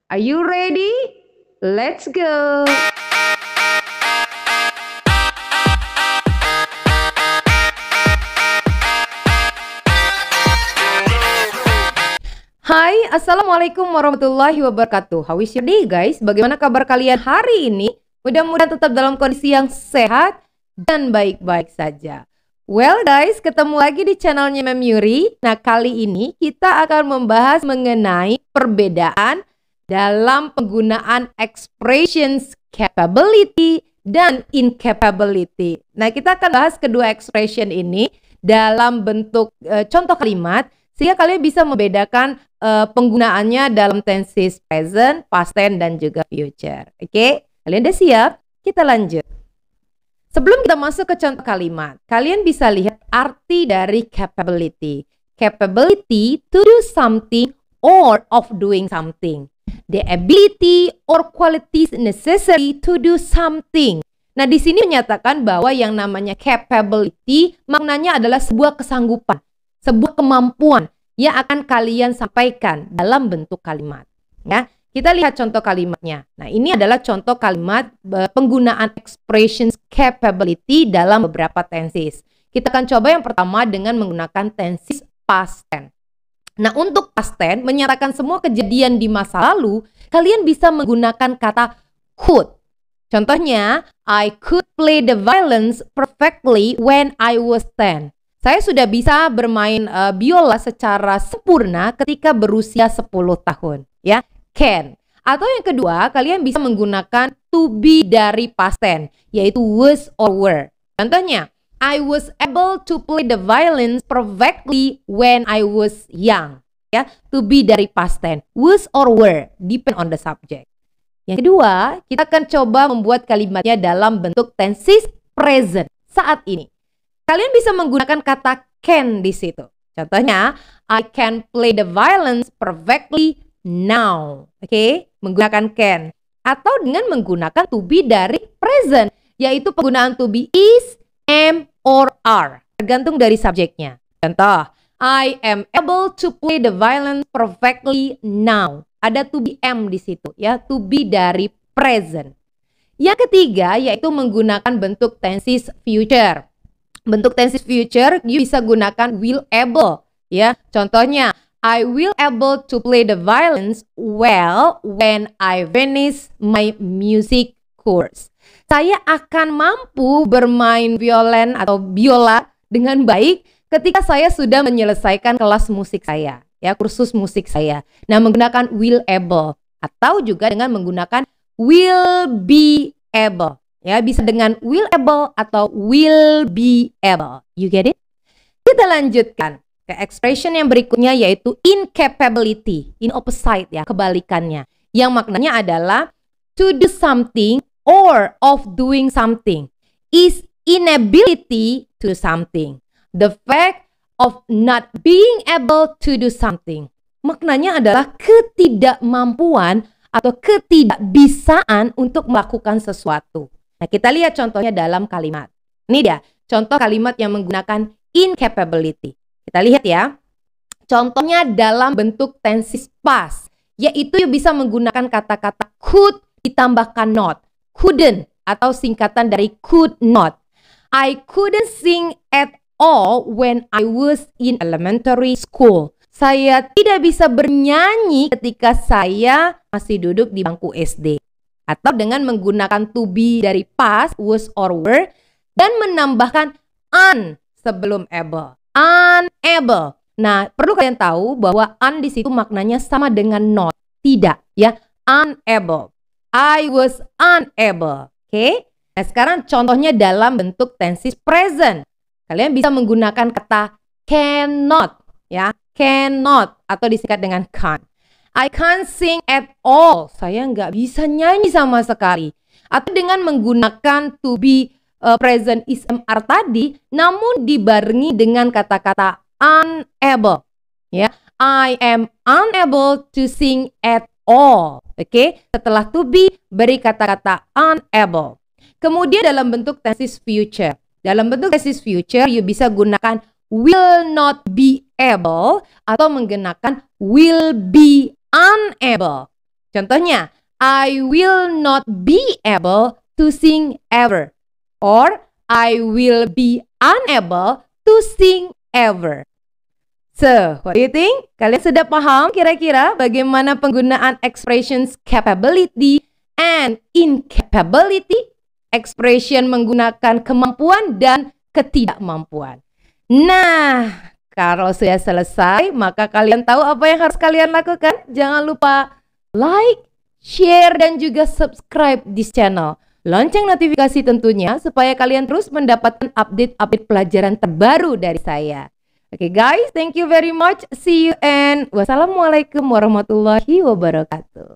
Are you ready? Let's go! Hai, Assalamualaikum warahmatullahi wabarakatuh. How is your day guys? Bagaimana kabar kalian hari ini? Mudah-mudahan tetap dalam kondisi yang sehat dan baik-baik saja. Well guys, ketemu lagi di channelnya Mem Yuri. Nah, kali ini kita akan membahas mengenai perbedaan dalam penggunaan expressions capability dan incapability. Nah, kita akan bahas kedua expression ini dalam bentuk contoh kalimat sehingga kalian bisa membedakan penggunaannya dalam tenses present, past tense, dan juga future. Oke, kalian udah siap? Kita lanjut. Sebelum kita masuk ke contoh kalimat, kalian bisa lihat arti dari capability. Capability to do something or of doing something. The ability or qualities necessary to do something. Nah, di sini menyatakan bahwa yang namanya capability maknanya adalah sebuah kesanggupan, sebuah kemampuan yang akan kalian sampaikan dalam bentuk kalimat. Ya, kita lihat contoh kalimatnya. Nah, ini adalah contoh kalimat penggunaan expressions capability dalam beberapa tenses. Kita akan coba yang pertama dengan menggunakan tenses past tense. Nah, untuk past tense menyatakan semua kejadian di masa lalu, kalian bisa menggunakan kata could. Contohnya, I could play the violin perfectly when I was 10. Saya sudah bisa bermain biola secara sempurna ketika berusia 10 tahun. Ya, can. Atau yang kedua, kalian bisa menggunakan to be dari past tense, yaitu was or were. Contohnya, I was able to play the violin perfectly when I was young. Ya, to be dari past tense, was or were, depend on the subject. Yang kedua, kita akan coba membuat kalimatnya dalam bentuk tenses present saat ini. Kalian bisa menggunakan kata can di situ. Contohnya, I can play the violin perfectly now. Oke, menggunakan can. Atau dengan menggunakan to be dari present, yaitu penggunaan to be is, am, or are. Tergantung dari subjeknya. Contoh, I am able to play the violin perfectly now. Ada to be am di situ, ya, to be dari present. Yang ketiga, yaitu menggunakan bentuk tenses future. Bentuk tenses future, you bisa gunakan will able, ya. Contohnya, I will able to play the violins well when I finish my music course. Saya akan mampu bermain violin atau biola dengan baik ketika saya sudah menyelesaikan kelas musik saya, ya, kursus musik saya. Nah, menggunakan will able atau juga dengan menggunakan will be able. Ya, bisa dengan will able atau will be able. You get it? Kita lanjutkan ke expression yang berikutnya, yaitu incapability. In opposite, ya, kebalikannya. Yang maknanya adalah to do something or of doing something. Is inability to do something. The fact of not being able to do something. Maknanya adalah ketidakmampuan atau ketidakbisaan untuk melakukan sesuatu. Nah, kita lihat contohnya dalam kalimat. Ini dia, contoh kalimat yang menggunakan incapability. Kita lihat ya. Contohnya dalam bentuk tenses past, yaitu bisa menggunakan kata-kata could ditambahkan not. Couldn't atau singkatan dari could not. I couldn't sing at all when I was in elementary school. Saya tidak bisa bernyanyi ketika saya masih duduk di bangku SD. Atau dengan menggunakan to be dari past, was or were, dan menambahkan un sebelum able. Unable. Nah, perlu kalian tahu bahwa un di situ maknanya sama dengan not, tidak, ya. Unable. I was unable. Oke. Nah, sekarang contohnya dalam bentuk tenses present. Kalian bisa menggunakan kata cannot, ya. Cannot atau disingkat dengan can't. I can't sing at all. Saya nggak bisa nyanyi sama sekali. Atau dengan menggunakan to be present is are tadi, namun dibarengi dengan kata-kata unable. Ya, I am unable to sing at all. Oke, setelah to be beri kata-kata unable. Kemudian dalam bentuk tenses future. Dalam bentuk tenses future, you bisa gunakan will not be able atau menggunakan will be unable. Contohnya, I will not be able to sing ever. Or, I will be unable to sing ever. So, what do you think? Kalian sudah paham kira-kira bagaimana penggunaan expressions capability and incapability? Expression menggunakan kemampuan dan ketidakmampuan. Nah, kalau sudah selesai, maka kalian tahu apa yang harus kalian lakukan. Jangan lupa like, share, dan juga subscribe di channel. Lonceng notifikasi tentunya supaya kalian terus mendapatkan update-update pelajaran terbaru dari saya. Oke guys, thank you very much. See you and wassalamualaikum warahmatullahi wabarakatuh.